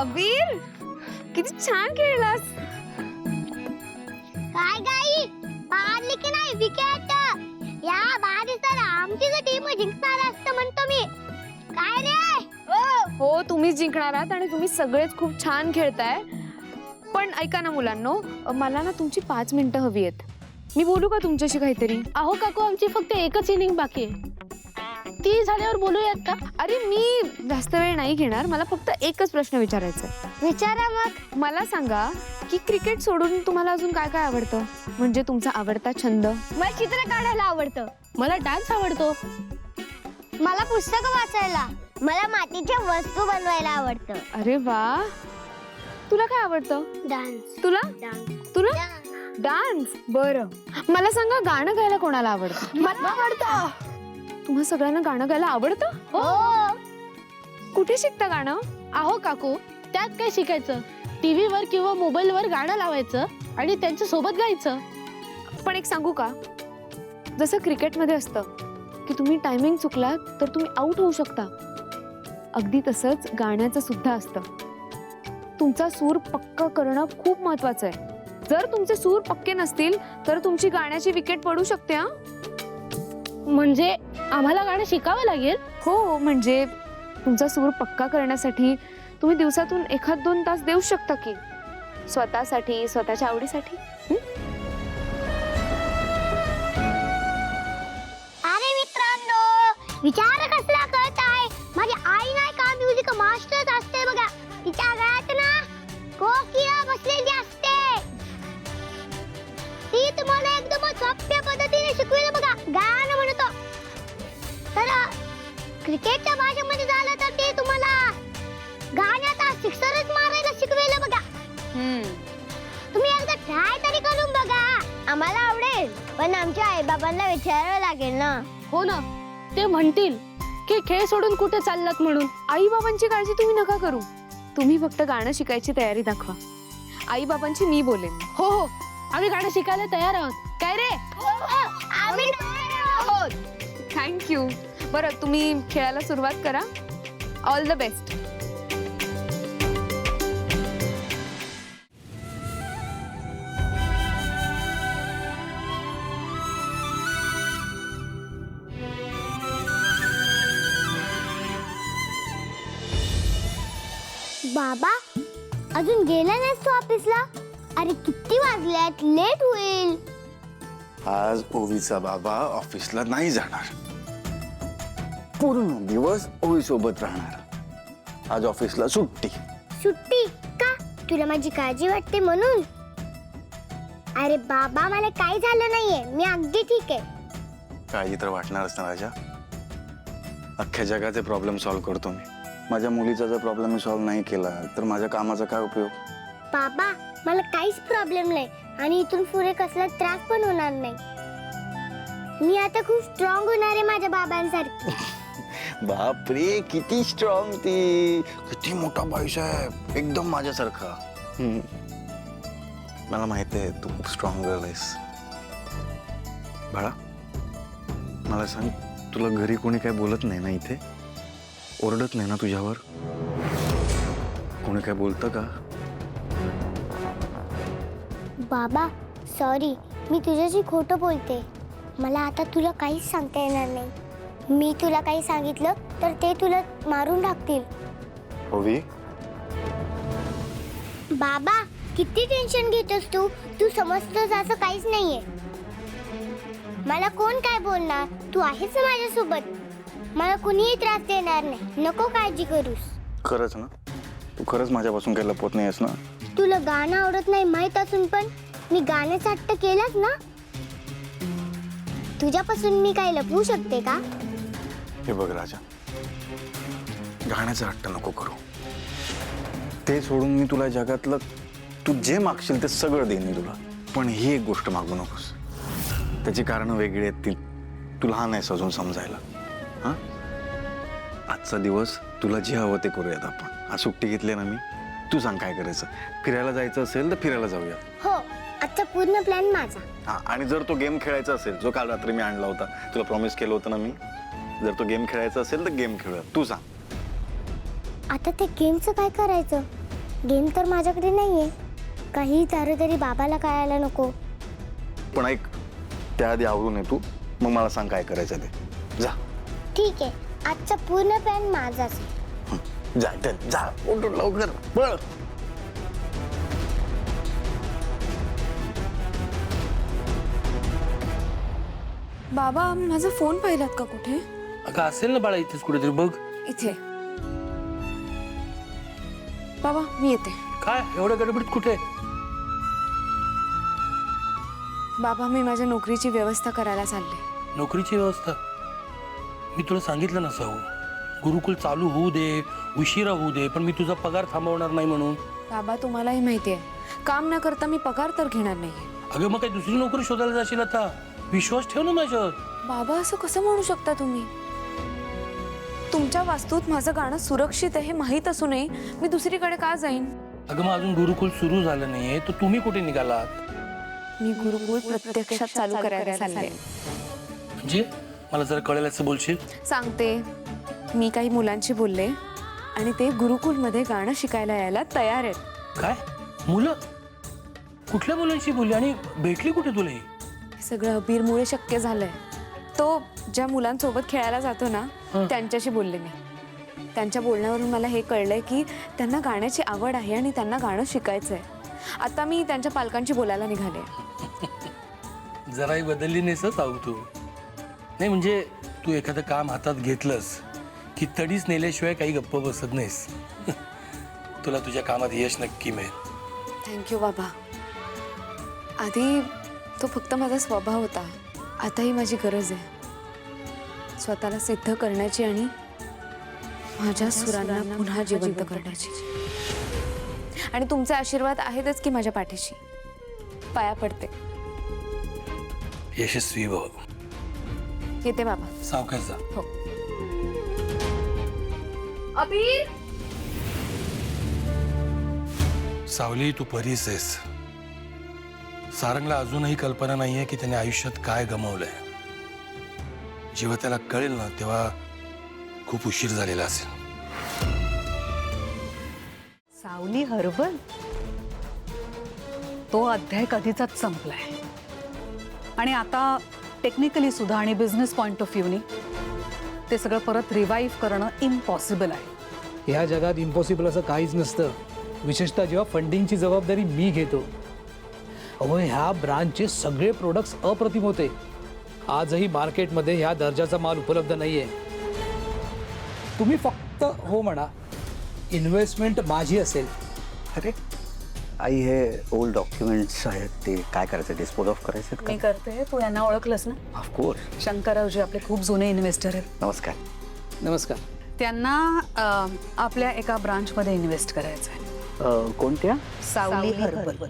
अबीर किती छान खेळलास. काय गाई पाडली की नाही विकेट. या बारिसाला आमची टीम जिंकणार असतं म्हणतो मी. काय रे? हो तुम्हीच जिंकणार आहात आणि तुम्ही सगळेच खूप छान खेळताय. पण ऐका ना मुलांनो, मला ना तुमची 5 मिनिटं हवी आहेत. मी बोलू का तुमच्याशी काहीतरी? अहो काकू, आमची फक्त एकच इनिंग बाकी आहे. ती झाल्यावर बोलूयात का? अरे मी जास्त वेळ नाही घेणार. मला फक्त एकच प्रश्न विचारायचा आहे. विचारा मग. मला सांगा की क्रिकेट सोडून तुम्हाला अजून काय काय आवडतं? म्हणजे तुमचा आवडता छंद? मला चित्र काढायला आवडतं. मला डान्स आवडतो. मला पुस्तकं वाचायला. मला मातीच्या वस्तू बनवायला आवडतं. अरे वा. तुला काय आवडतं? डान्स. तुला? डान्स. तुला डान्स. बरं, मला सांगा गाणं गायला कोणाला आवडतं? मला आवडतं. तुम्हा सगळ्यांना गाणं गायला आवडतं? हो. कुठे शिकता गाणं? अहो काकू, त्यात काय शिकायचं? टीव्हीवर किंवा मोबाईलवर गाणं लावायचं आणि त्यांच्या सोबत गायचं. पण एक सांगू का, जसं क्रिकेटमध्ये असतं की तुम्ही टायमिंग चुकलात तर तुम्ही आउट होऊ शकता, अगदी तसंच गाण्याचं सुद्धा असतं. तुमचा सूर पक्का करणं खूप महत्वाचं आहे. जर तुमचे सूर पक्के नसतील तर तुमची गाण्याची विकेट पडू शकते. हा, म्हणजे आम्हाला गाणं शिकावं लागेल? हो, म्हणजे तुमचा सूर पक्का करण्यासाठी तुम्ही दिवसातून 1-2 तास देऊ शकता की स्वतःसाठी, स्वतःच्या आवडीसाठी. अरे मित्रांनो, विचार कसला करताय? माझी आई नाही का म्युझिक मास्टर असते बघा. तिच्या गळ्यात ना कोकिळा बसलेली असते. ती तुम्हाला एकदम सोप्या पद्धतीने शिकवेल बघा. गाणं म्हणतो. तर क्रिकेटच्या भाषेमध्ये झालं तर ते तुम्हाला गाण्याचा सिक्सरच मारायला शिकवेल बघा. तुम्ही एकदा ट्राय तरी करून बघा. आम्हाला आवडेल, पण आमच्या आई बाबांना विचारावं लागेल ना. हो ना, ते म्हणतील की खेळ सोडून कुठे चाललात म्हणून. आई बाबांची काळजी तुम्ही नका करू. तुम्ही फक्त गाणं शिकायची तयारी दाखवा. आई बाबांची मी बोलेन. हो हो, आम्ही गाणं शिकायला तयार आहोत. काय रे? आम्ही तयार आहोत. थँक्यू. बरं, तुम्ही खेळायला सुरुवात करा. All the best. बाबा अजून गेला नाहीस तू ऑफिसला? अरे किती वाजल्यात, लेट होईल. आज ओवीचा बाबा ऑफिसला नाही जाणार. पूर्ण दिवस ओवी सोबत राहणार. आज ऑफिसला सुट्टी. सुट्टी का? तुला माझी काळजी वाटते म्हणून? अरे बाबा, मला काही झालं नाहीये, मी अगदी ठीक आहे. काळजी तर वाटणारच ना राजा. अख्ख्या जगाचे प्रॉब्लेम सॉल्व्ह करतो मी. माझ्या मुलीचा जर प्रॉब्लेम सॉल्व्ह नाही केला तर माझ्या कामाचा काय उपयोग? बाबा, मला काहीच प्रॉब्लेम नाही आणि इथून पुढे कसला त्रास पण होणार नाही. मी आता खूप स्ट्रॉंग होणार आहे माझ्या बाबांसारखी. बापरे, किती स्ट्रॉंग ती. किती मोठा पैसा आहे, एकदम माझ्यासारखा. मला माहिती आहे तू खूप स्ट्रॉंग गर्ल आहेस. बाळा, मला सांग, तुला घरी कोणी काय बोलत नाही ना? इथे ओरडत नाही ना तुझ्यावर? कोणी काय बोलतं का? बाबा सॉरी, मी तुझ्याशी खोटं बोलते. मला आता तुला काहीच सांगता येणार नाही. मी तुला काही सांगितलं तर ते तुला मारून टाकतील. ओवी, बाबा किती टेन्शन घेतोस तू? तू समजतोस असं काहीच नाहीये. मला कोण काय बोलणार? तू आहेस ना माझ्यासोबत. मला कुणीही त्रास देणार नाही. नको काळजी करूस. खरंच ना? तू खरंच माझ्यापासून काही लपवत नाहीस ना? तुला गाणं आवडत नाही माहित असून पण मी गाण्याचा हट्ट केलाच ना. तुझ्यापासून मी काय लपवू शकते का? हे बघ राजा, गाण्याचा हट्ट नको करू. ते सोडून मी तुला जगातलं तू जे मागशील ते सगळं देईन मी तुला. पण ही एक गोष्ट मागू नकोस. त्याची कारणं वेगळी आहेत. तू लहान आहेस अजून समजायला. हा, आजचा दिवस तुला जे हवं ते करूयात आपण. आज सुट्टी घेतली ना मी. तू सांग काय करायचं? फिरायला जायचं असेल तर फिरायला जाऊया. हो, आजचा पूर्ण प्लॅन माझा. हा, आणि जर तो गेम खेळायचा असेल जो काल रात्री मी आणला होता, तुला प्रॉमिस केलं होतं ना मी, जर तो गेम खेळायचा असेल तर गेम खेळूया. तू सांग. आता ते गेमचं काय करायचं? गेम तर माझ्याकडे नाहीये. काही झालं तरी बाबाला कळायला नको. पण ऐक, त्याआधी आवरून ये तू, मग मला सांग काय करायचं ते. जा ठीक आहे, आजचा पूर्ण प्लॅन माझाच आहे. जा चल, जा उठ उठ, लवकर पळ. बाबा माझा फोन पाहिलात का कुठे? अगं असेल ना बाळा इथेच कुठेतरी बघ. इथे. बाबा मी येते. काय एवढ्या गडबडीत कुठे? बाबा मी माझ्या नोकरीची व्यवस्था करायला चालले. नोकरीची व्यवस्था? मी तुला सांगितलं नसावं, गुरुकुल चालू होऊ दे, उशिरा होऊ दे, पण मी तुझा पगार थांबवणार नाही म्हणून. बाबा तुम्हालाही माहिती आहे काम न करता मी पगार तर घेणार नाही. अगं मग काही दुसरी नोकरी शोधायला जाशील आता? विश्वास ठेव ना माझ्यावर. बाबा असं कसं म्हणू शकता तुम्ही? तुमच्या वास्तूत माझं गाणं सुरक्षित आहे हे माहीत असूनही मी दुसरीकडे का जाईन? अगं मग अजून गुरुकुल सुरू झालं नाहीये तर तुम्ही कुठे निघालात? मी गुरुकुल प्रत्यक्षात चालू करायला चालले. म्हणजे मला जरा कळेल असं बोलशील? सांगते, मी काही मुलांशी बोलले आणि ते गुरुकुलमध्ये गाणं शिकायला यायला तयार आहेत. काय मुलं? कुठल्या मुलांशी बोलली आणि भेटली कुठे तुला ही? हे सगळं अबीरमुळे शक्य झालंय. तो ज्या मुलांसोबत खेळायला जातो ना त्यांच्याशी बोलले मी. त्यांच्या बोलण्यावरून मला हे कळलंय की त्यांना गाण्याची आवड आहे आणि त्यांना गाणं शिकायचंय. आता मी त्यांच्या पालकांशी बोलायला निघाले. जराही बदलली नाहीस सांगू तू. नाही म्हणजे तू एखादं काम हातात घेतलंस की तडीच नेल्याशिवाय काही गप्प बसत नाहीस. तुला तुझ्या कामात यश नक्की मिळेल. थँक्यू बाबा. आधी तो फक्त माझा स्वभाव होता, आताही माझी गरज आहे स्वतःला सिद्ध करण्याची आणि माझ्या सुरांना पुन्हा जिवंत करण्याची. आणि तुमचे आशीर्वाद आहेतच की माझ्या पाठीशी. पाया पडते. यशस्वी भव. येते बाबा. सावकाश जा. हो. अबीर सावली तू परीस आहेस. सारंगला अजूनही कल्पना नाहीये की त्याने आयुष्यात काय गमावलंय. जेव्हा त्याला कळेल ना तेव्हा खूप उशीर झालेला असेल. सावली हर्बल, तो अध्याय कधीचाच संपलाय आणि आता टेक्निकली सुद्धा आणि बिझनेस पॉइंट ऑफ व्ह्यूनी ते सगळं परत रिवाईव्ह करणं इम्पॉसिबल आहे. ह्या जगात इम्पॉसिबल असं काहीच नसतं, विशेषतः जेव्हा फंडिंगची जबाबदारी मी घेतो. अहो ह्या ब्रँडचे सगळे प्रोडक्ट्स अप्रतिम होते. आजही मार्केटमध्ये ह्या दर्जाचा माल उपलब्ध नाहीये. तुम्ही फक्त हो म्हणा, इन्व्हेस्टमेंट माझी असेल. अरे आई, हे ओल्ड डॉक्युमेंट्स आहेत, ते काय करायचं? डिस्पोज ऑफ करायचे मी करते. तू यांना ओळखलंस ना? ऑफकोर्स. शंकररावजी आपले खूप जुने इन्व्हेस्टर आहेत. नमस्कार. नमस्कार. त्यांना आपल्या एका ब्रांचमध्ये इन्व्हेस्ट करायचं आहे. कोणत्या? सावली हर्बल.